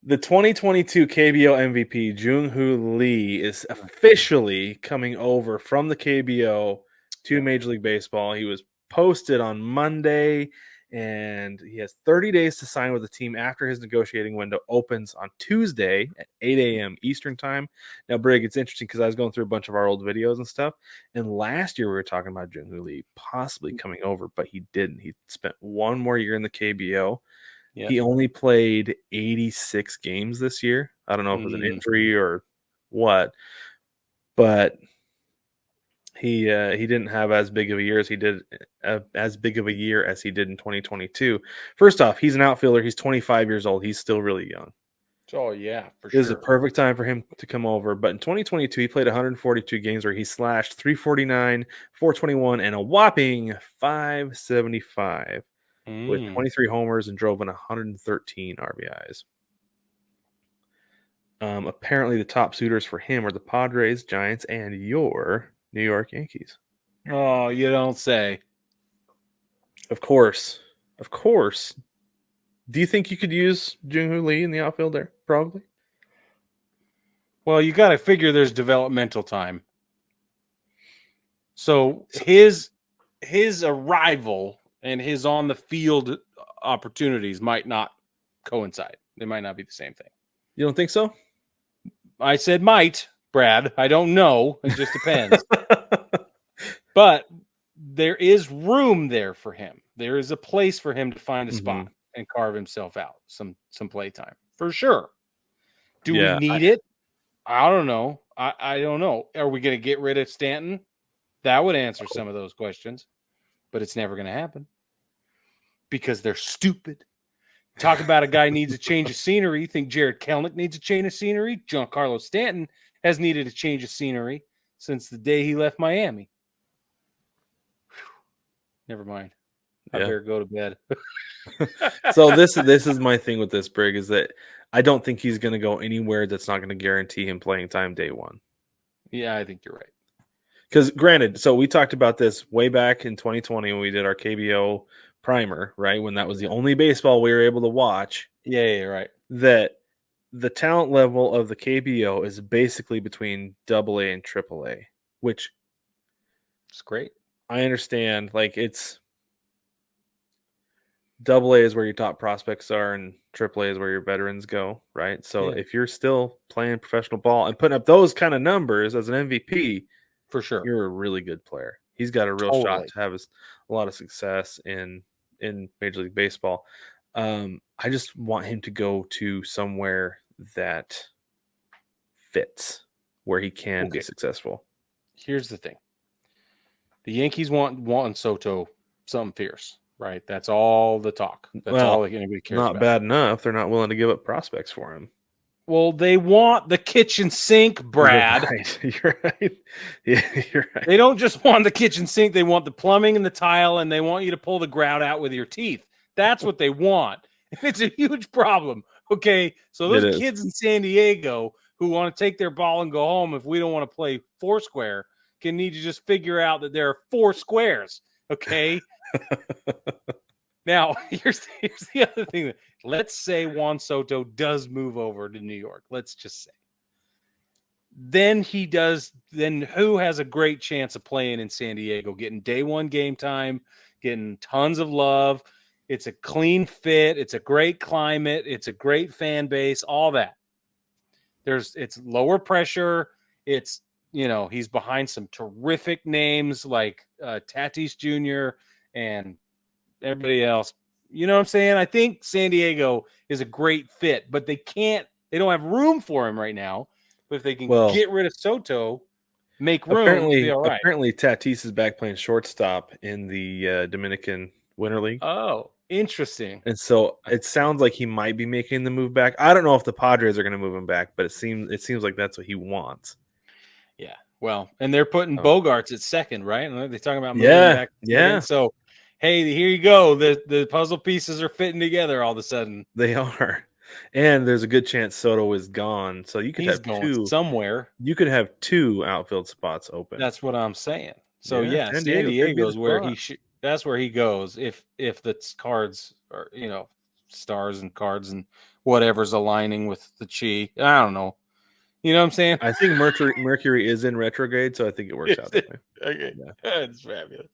The 2022 KBO MVP, Jung Lee, is officially coming over from the KBO to Major League Baseball. He was posted on Monday, and he has 30 days to sign with the team after his negotiating window opens on Tuesday at 8 a.m. Eastern time. Now, Brig, it's interesting because I was going through a bunch of our old videos and stuff, and last year we were talking about Jung Lee possibly coming over, but he didn't. He spent one more year in the KBO. Yeah. He only played 86 games this year. I don't know if it was an injury or what, but he didn't have as big of a year as he did in 2022. First off, he's an outfielder. He's 25 years old. He's still really young. Oh yeah, for This is sure. a perfect time for him to come over. But in 2022, he played 142 games where he slashed 349, 421, and a whopping 575. With 23 homers and drove in 113 RBIs. Apparently, the top suitors for him are the Padres, Giants, and your New York Yankees. Oh, you don't say. Of course. Do you think you could use Jung Lee in the outfield there? Probably. Well, you got to figure there's developmental time. So his arrival and his on the field opportunities might not coincide. They might not be the same thing. You don't think so? I said might, Brad. I don't know. It just depends. But there is room there for him. There is a place for him to find a spot and carve himself out some play time for sure. Do we need it? I don't know. I don't know. Are we going to get rid of Stanton? That would answer some of those questions, but it's never going to happen because they're stupid. Talk about a guy needs a change of scenery. You think Jared Kelenic needs a change of scenery? Giancarlo Stanton has needed a change of scenery since the day he left Miami. Never mind. I better go to bed. So this is my thing with this, Brig, is that I don't think he's going to go anywhere that's not going to guarantee him playing time day one. Yeah, I think you're right. Because granted, so we talked about this way back in 2020 when we did our KBO primer, right? When that was the only baseball we were able to watch. Yeah, right. That the talent level of the KBO is basically between AA and AAA, which it's great. I understand. Like it's AA is where your top prospects are, and AAA is where your veterans go, right? So if you're still playing professional ball and putting up those kind of numbers as an MVP, for sure, you're a really good player. He's got a real shot to have a lot of success in Major League Baseball. I just want him to go to somewhere that fits, where he can be successful. Here's the thing. The Yankees want Juan Soto something fierce, right? That's all the talk. That's all anybody cares about. Not bad enough. They're not willing to give up prospects for him. Well, they want the kitchen sink, Brad. You're right. Yeah, you're right. They don't just want the kitchen sink. They want the plumbing and the tile, and they want you to pull the grout out with your teeth. That's what they want. It's a huge problem. Okay, so those kids in San Diego who want to take their ball and go home if we don't want to play Foursquare can need to just figure out that there are 4 squares, okay? Now, here's the other thing. Let's say Juan Soto does move over to New York. Let's just say. Then he does. Then who has a great chance of playing in San Diego, getting day one game time, getting tons of love. It's a clean fit. It's a great climate. It's a great fan base, all that. It's lower pressure. It's, he's behind some terrific names like Tatis Jr. and everybody else. You know what I'm saying? I think San Diego is a great fit, but they don't have room for him right now. But if they can get rid of Soto, make room, apparently, be all right. Apparently, Tatis is back playing shortstop in the Dominican Winter League. Oh, interesting. And so it sounds like he might be making the move back. I don't know if the Padres are going to move him back, but it seems like that's what he wants. Yeah. Well, and they're putting Bogarts at second, right? And they're talking about moving him back. Yeah. So, hey, here you go. The puzzle pieces are fitting together all of a sudden. They are. And there's a good chance Soto is gone. So you could have two somewhere. You could have 2 outfield spots open. That's what I'm saying. So San Diego's where that's where he goes if the cards are, stars and cards and whatever's aligning with the chi. I don't know. You know what I'm saying? I think Mercury is in retrograde, so I think it works out that way. Okay, Yeah. that's fabulous.